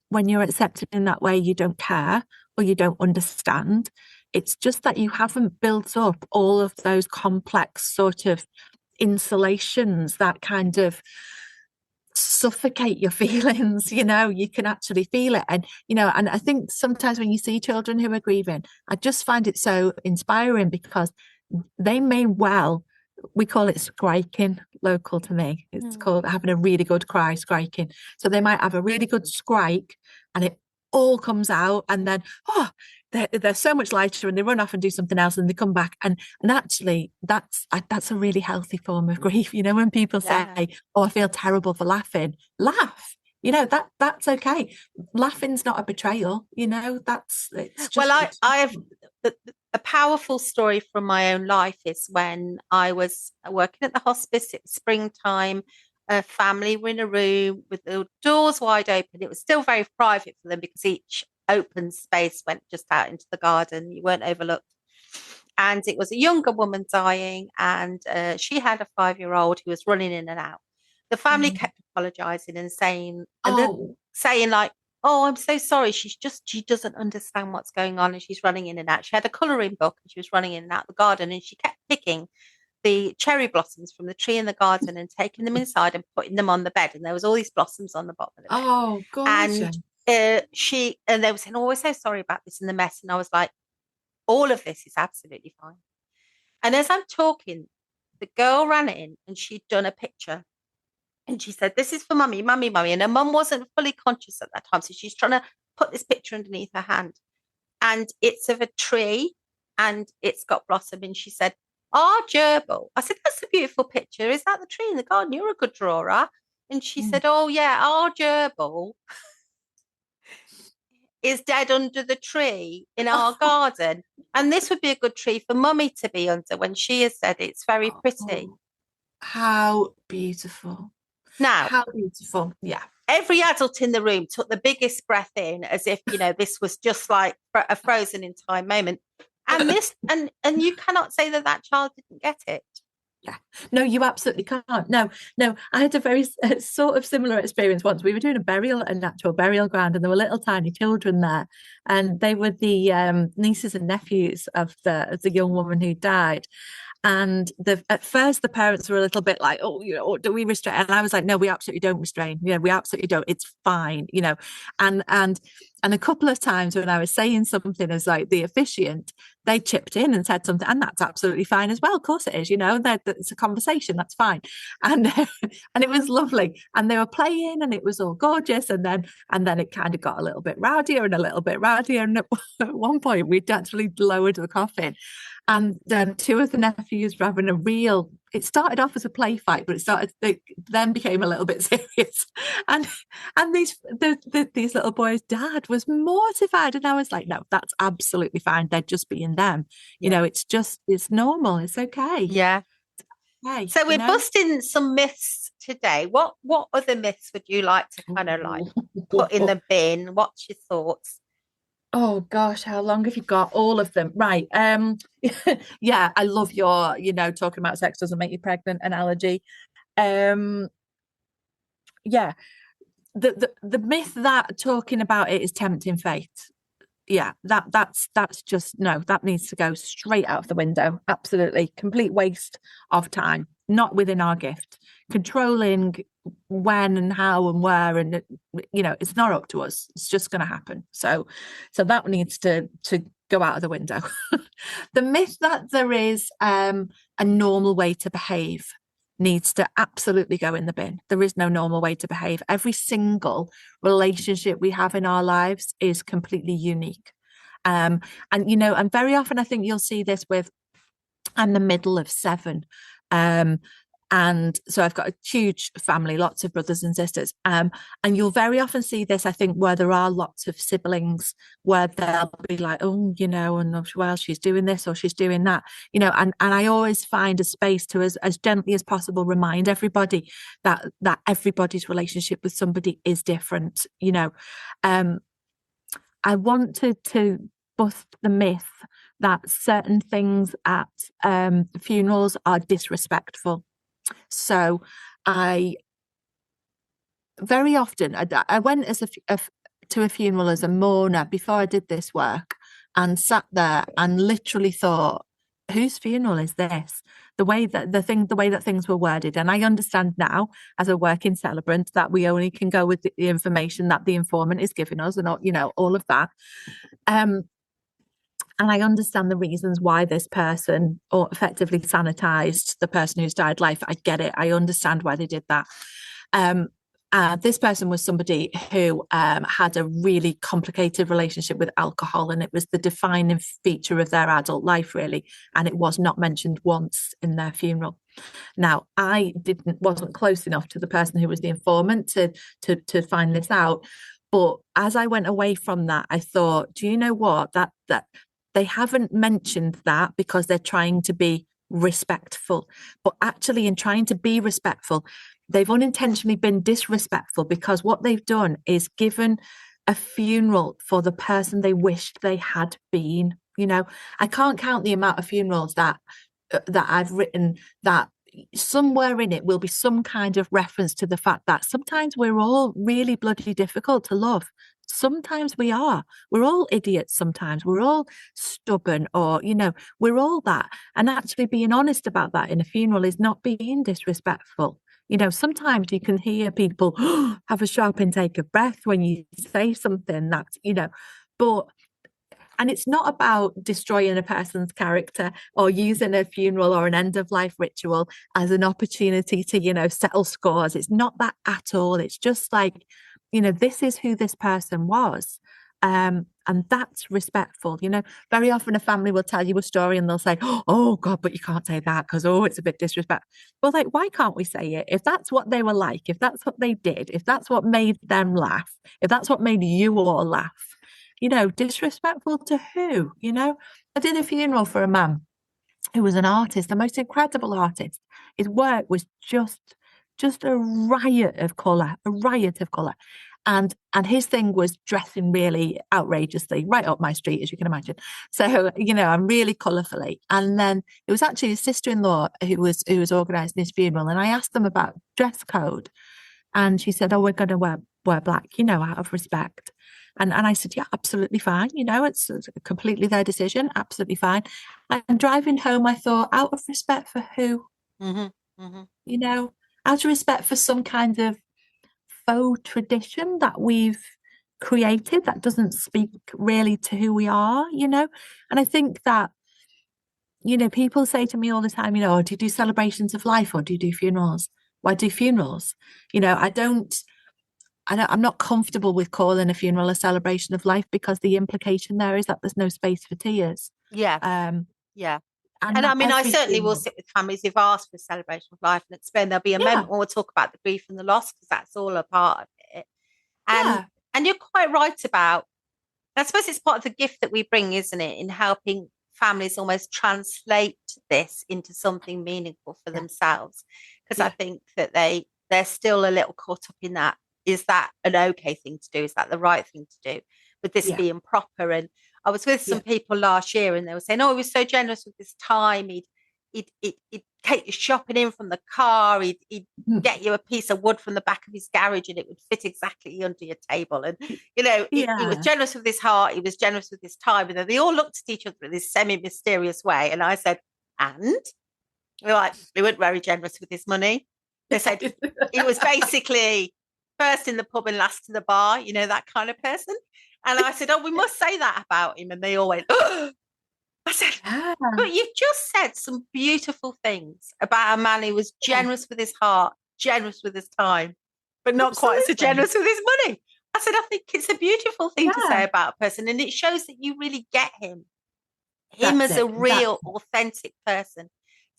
when you're accepted in that way you don't care or you don't understand. It's just that you haven't built up all of those complex sort of insulations that kind of suffocate your feelings. You can actually feel it. And and I think sometimes when you see children who are grieving, I just find it so inspiring, because they mean well. We call it skriking local to me. It's called having a really good cry, skriking. So they might have a really good skrike and it all comes out, and then they're so much lighter, and they run off and do something else, and they come back, and actually that's a really healthy form of grief. When people say, "Oh, I feel terrible for laughing," laugh. That's okay. Laughing's not a betrayal. It's just. Well, I have a powerful story from my own life is when I was working at the hospice. It was springtime. A family were in a room with the doors wide open. It was still very private for them because each open space went just out into the garden. You weren't overlooked. And it was a younger woman dying, and she had a 5-year-old who was running in and out. The family kept apologizing and saying, saying like, "Oh, I'm so sorry. She doesn't understand what's going on, and she's running in and out." She had a colouring book, and she was running in and out the garden, and she kept picking the cherry blossoms from the tree in the garden and taking them inside and putting them on the bed. And there was all these blossoms on the bottom of the bed. Oh, gosh. And they were saying, "Oh, we're so sorry about this and the mess." And I was like, all of this is absolutely fine. And as I'm talking, the girl ran in and she'd done a picture. And she said, "This is for mummy, mummy, mummy." And her mum wasn't fully conscious at that time. So she's trying to put this picture underneath her hand. And it's of a tree and it's got blossom. And she said, "Our gerbil." I said, "That's a beautiful picture. Is that the tree in the garden? You're a good drawer." And she said, "Oh, yeah, our gerbil is dead under the tree in our garden. And this would be a good tree for mummy to be under when she has said it's very pretty." How beautiful. Now, how beautiful. Yeah. Every adult in the room took the biggest breath in as if, this was just like a frozen in time moment. And and you cannot say that child didn't get it. Yeah, no, you absolutely can't. No, I had a very sort of similar experience once. We were doing a burial at a natural burial ground, and there were little tiny children there, and they were the nieces and nephews of the young woman who died. And at first the parents were a little bit like, "Oh, do we restrain?" And I was like, "No, we absolutely don't restrain. We absolutely don't. It's fine, And a couple of times when I was saying something as like the officiant, they chipped in and said something, and that's absolutely fine as well. Of course it is, it's a conversation, that's fine. And and it was lovely. And they were playing and it was all gorgeous. And then it kind of got a little bit rowdier and a little bit rowdier. And at one point we'd actually lowered the coffin. And then two of the nephews were having it started off as a play fight, but it then became a little bit serious. And these little boys' dad was mortified. And I was like, "No, that's absolutely fine. They're just being them. It's normal. It's okay." Yeah. Okay, so we're busting some myths today. What other myths would you like to kind of like put in the bin? What's your thoughts? Oh gosh, how long have you got? All of them, right? Yeah, I love your, talking about sex doesn't make you pregnant analogy. Yeah, the myth that talking about it is tempting fate. Yeah, that's just no. That needs to go straight out of the window. Absolutely, complete waste of time. Not within our gift. Controlling when and how and where, and it's not up to us. It's just going to happen. So that needs to go out of the window. The myth that there is a normal way to behave needs to absolutely go in the bin. There is no normal way to behave. Every single relationship we have in our lives is completely unique. And very often I think you'll see this with, I'm the middle of 7. And so I've got a huge family, lots of brothers and sisters. And you'll very often see this, I think, where there are lots of siblings where they'll be like, "Oh, and well, she's doing this or she's doing that, and I always find a space to, as gently as possible, remind everybody that everybody's relationship with somebody is different. I wanted to bust the myth that certain things at funerals are disrespectful. So I very often, I went to a funeral as a mourner before I did this work, and sat there and literally thought, whose funeral is this? the way that things were worded. And I understand now, as a working celebrant, that we only can go with the information that the informant is giving us, and all of that. And I understand the reasons why this person or effectively sanitized the person who's died life. I get it. I understand why they did that. This person was somebody who had a really complicated relationship with alcohol, and it was the defining feature of their adult life, really. And it was not mentioned once in their funeral. Now, I wasn't close enough to the person who was the informant to find this out. But as I went away from that, I thought, do you know what? That they haven't mentioned that because they're trying to be respectful. But actually, in trying to be respectful, they've unintentionally been disrespectful, because what they've done is given a funeral for the person they wished they had been. I can't count the amount of funerals that I've written that somewhere in it will be some kind of reference to the fact that sometimes we're all really bloody difficult to love. Sometimes we are. We're all idiots sometimes. We're all stubborn, or, we're all that. And actually being honest about that in a funeral is not being disrespectful. Sometimes you can hear people have a sharp intake of breath when you say something that's, and it's not about destroying a person's character or using a funeral or an end of life ritual as an opportunity to, settle scores. It's not that at all. It's just like, this is who this person was. And that's respectful. Very often a family will tell you a story and they'll say, oh God, but you can't say that because, it's a bit disrespectful. Well, like, why can't we say it? If that's what they were like, if that's what they did, if that's what made them laugh, if that's what made you all laugh, disrespectful to who? I did a funeral for a man who was an artist, the most incredible artist. His work was just a riot of colour. And his thing was dressing really outrageously, right up my street, as you can imagine. So, I'm really colourfully. And then it was actually his sister-in-law who was organising his funeral. And I asked them about dress code. And she said, oh, we're going to wear black, out of respect. And I said, yeah, absolutely fine. It's completely their decision. Absolutely fine. And driving home, I thought, out of respect for who? Mm-hmm. Mm-hmm. Out of respect for some kind of faux tradition that we've created that doesn't speak really to who we are, And I think that, people say to me all the time, oh, do you do celebrations of life or do you do funerals? Why do funerals? I'm not comfortable with calling a funeral a celebration of life, because the implication there is that there's no space for tears. Yeah. Yeah. And I mean, I certainly will sit with families who've asked for a celebration of life and explain there'll be a moment where we'll talk about the grief and the loss, because that's all a part of it. And you're quite right about, I suppose it's part of the gift that we bring, isn't it, in helping families almost translate this into something meaningful for themselves. Because I think that they're still a little caught up in that. Is that an okay thing to do? Is that the right thing to do? With this being proper. And I was with some people last year and they were saying, oh, he was so generous with his time. He'd take you shopping in from the car. He'd get you a piece of wood from the back of his garage and it would fit exactly under your table. And, he was generous with his heart. He was generous with his time. And then they all looked at each other in this semi-mysterious way. And I said, and? They're like, he wasn't very generous with his money. They said he was basically first in the pub and last to the bar, that kind of person. And I said, oh, we must say that about him. And they all went, oh. I said, but you've just said some beautiful things about a man who was generous with his heart, generous with his time, but not quite so generous with his money. I said, I think it's a beautiful thing to say about a person. And it shows that you really get him as a real, authentic person.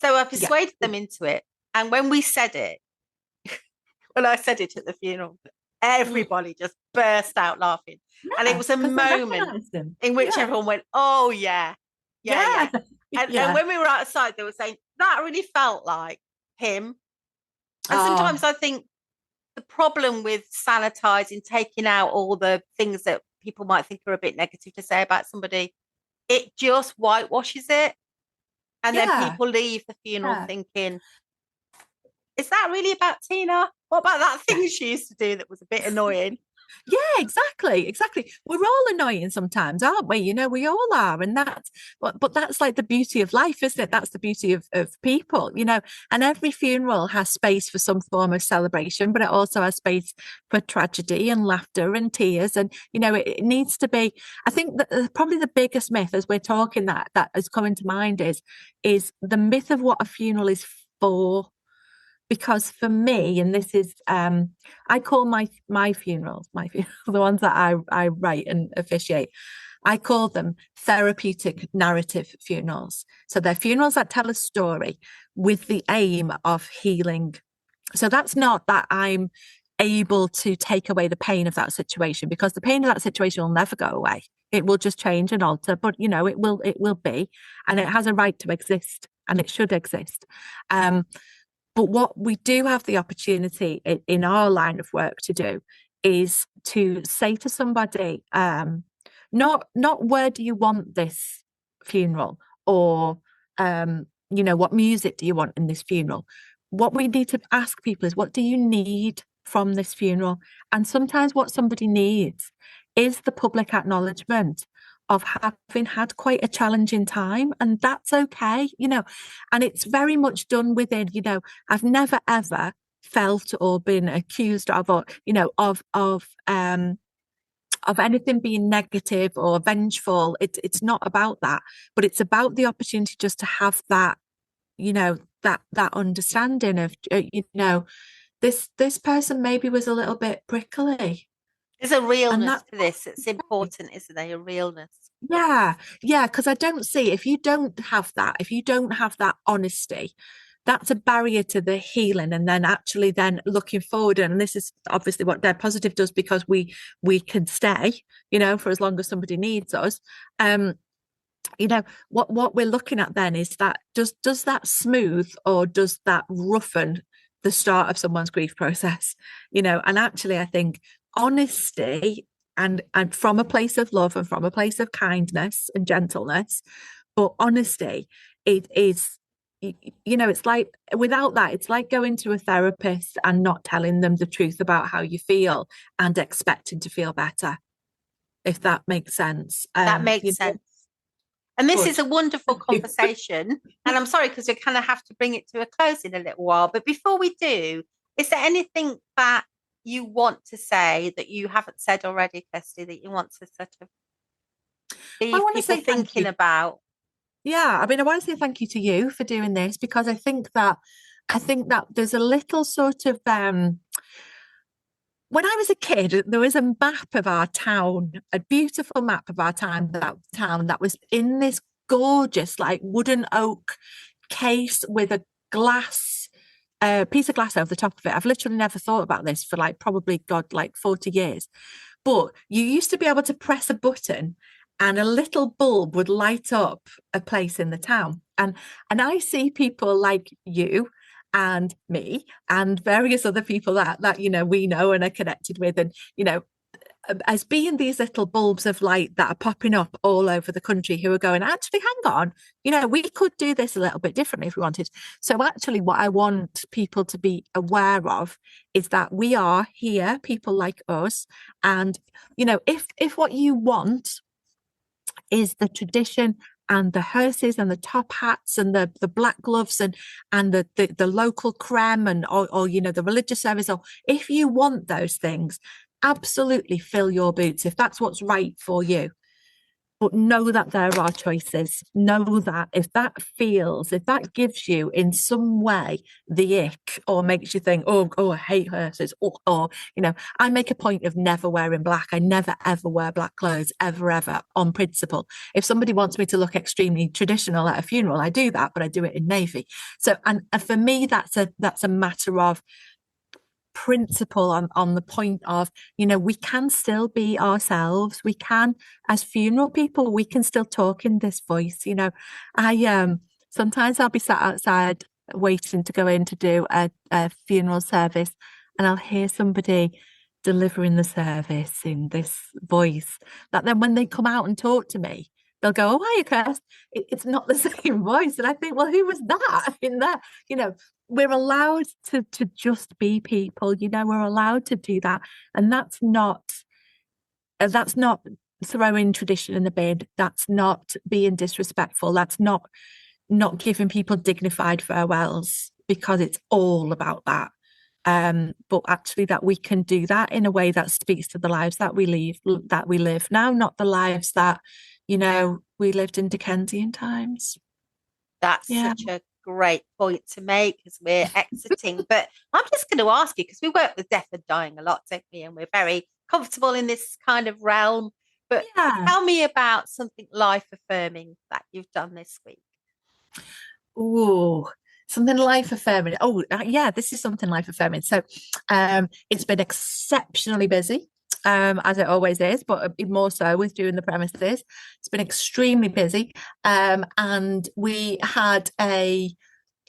So I persuaded them into it. And when we said it, when I said it at the funeral, everybody just burst out laughing. And it was a moment in which everyone went, oh, yeah. And when we were outside, they were saying, that really felt like him. And sometimes I think the problem with sanitizing, taking out all the things that people might think are a bit negative to say about somebody, it just whitewashes it. And then people leave the funeral thinking, is that really about Tina? What about that thing she used to do that was a bit annoying? Yeah, exactly. We're all annoying sometimes, aren't we? We all are. And but that's like the beauty of life, isn't it? That's the beauty of people, and every funeral has space for some form of celebration, but it also has space for tragedy and laughter and tears. And, it needs to be, I think that probably the biggest myth as we're talking that is coming to mind is the myth of what a funeral is for. Because for me, and this is, I call my funerals, the ones that I write and officiate, I call them therapeutic narrative funerals. So they're funerals that tell a story with the aim of healing. So that's not that I'm able to take away the pain of that situation, because the pain of that situation will never go away. It will just change and alter, but it will be, and it has a right to exist, and it should exist. But what we do have the opportunity in our line of work to do is to say to somebody, not where do you want this funeral, or what music do you want in this funeral. What we need to ask people is, what do you need from this funeral? And sometimes what somebody needs is the public acknowledgement of having had quite a challenging time, and that's okay, and it's very much done within, I've never ever felt or been accused of, or of anything being negative or vengeful. It's not about that, but it's about the opportunity just to have that, that understanding of, this person maybe was a little bit prickly. There's a realness to this. It's important, isn't there? A realness. Yeah, because I don't see, if you don't have that honesty, that's a barrier to the healing. And then actually then looking forward, and this is obviously what Dead Positive does, because we can stay, for as long as somebody needs us. What we're looking at then is that does that smooth, or does that roughen the start of someone's grief process? And actually I think honesty, and from a place of love and from a place of kindness and gentleness, but honesty, it is, it's like, without that, it's like going to a therapist and not telling them the truth about how you feel and expecting to feel better, if that makes sense. That makes sense. And this is a wonderful conversation. And I'm sorry, because we kind of have to bring it to a close in a little while. But before we do, is there anything that you want to say that you haven't said already, Kirstie, that you want to sort of leave people thinking about? Yeah, I want to say thank you to you for doing this, because I think that there's a little sort of, when I was a kid, there was a map of our town, a beautiful map of our town that was in this gorgeous, like, wooden oak case with a piece of glass over the top of it. I've literally never thought about this for probably 40 years. But you used to be able to press a button and a little bulb would light up a place in the town. And I see people like you and me and various other people that we know and are connected with, and as being these little bulbs of light that are popping up all over the country, who are going, actually, hang on, we could do this a little bit differently if we wanted. So actually what I want people to be aware of is that we are here, people like us, and if what you want is the tradition and the hearses and the top hats and the black gloves and the local creme and or the religious service, or if you want those things, absolutely fill your boots if that's what's right for you. But know that there are choices. Know that if that gives you in some way the ick, or makes you think, oh, I hate hearses, or I make a point of never wearing black. I never ever wear black clothes, ever, on principle. If somebody wants me to look extremely traditional at a funeral, I do that, but I do it in navy. So, and for me, that's a matter of principle on the point of, we can still be ourselves. We can, as funeral people, we can still talk in this voice. I sometimes I'll be sat outside waiting to go in to do a funeral service, and I'll hear somebody delivering the service in this voice that then when they come out and talk to me, they'll go, "Oh, hiya, Kirstie." It's not the same voice. And I think, well, who was that in there? You know, we're allowed to just be people, you know, we're allowed to do that. And that's not throwing tradition in the bin. That's not being disrespectful. That's not giving people dignified farewells, because it's all about that. But actually that we can do that in a way that speaks to the lives that we live now, not the lives that, you know, we lived in Dickensian times. That's such a great point to make as we're exiting. But I'm just going to ask you, because we work with death and dying a lot, don't we? And we're very comfortable in this kind of realm. But tell me about something life-affirming that you've done this week. Oh, something life-affirming. Oh, yeah, this is something life-affirming. So it's been exceptionally busy, as it always is, but more so with doing the premises. It's been extremely busy. And we had a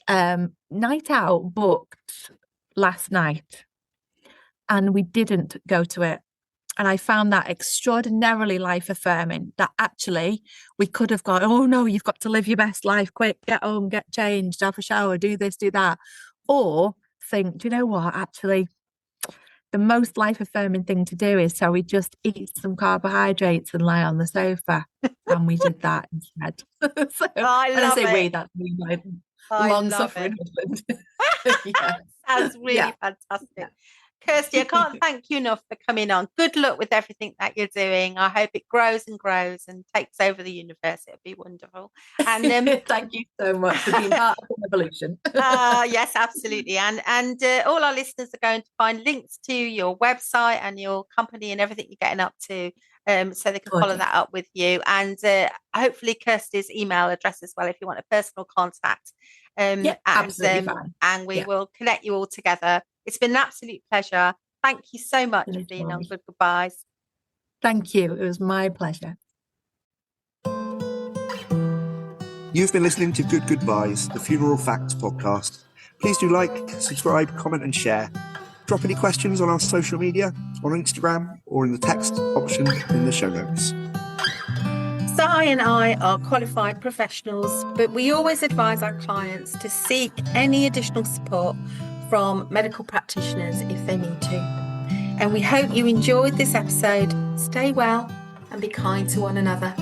night out booked last night, and we didn't go to it. And I found that extraordinarily life-affirming, that actually we could have gone, "Oh no, you've got to live your best life, quick, get home, get changed, have a shower, do this, do that." Or think, do you know what, actually, the most life-affirming thing to do is, so we just eat some carbohydrates and lie on the sofa. And we did that instead. So, I love it. we, that's me, my long-suffering husband. Sounds really fantastic. Yeah. Kirstie, I can't thank you enough for coming on. Good luck with everything that you're doing. I hope it grows and grows and takes over the universe. It'll be wonderful. And thank you so much for being part of the evolution. Yes, absolutely. And all our listeners are going to find links to your website and your company and everything you're getting up to, so they can follow that up with you. And hopefully Kirstie's email address as well, if you want a personal contact. Absolutely fine. And we will connect you all together. It's been an absolute pleasure. Thank you so much for being on Good Goobyes. Thank you. It was my pleasure. You've been listening to Good Goobyes, the Funeral Facts podcast. Please do like, subscribe, comment and share. Drop any questions on our social media, on Instagram, or in the text option in the show notes. Si and I are qualified professionals, but we always advise our clients to seek any additional support from medical practitioners if they need to. And we hope you enjoyed this episode. Stay well and be kind to one another.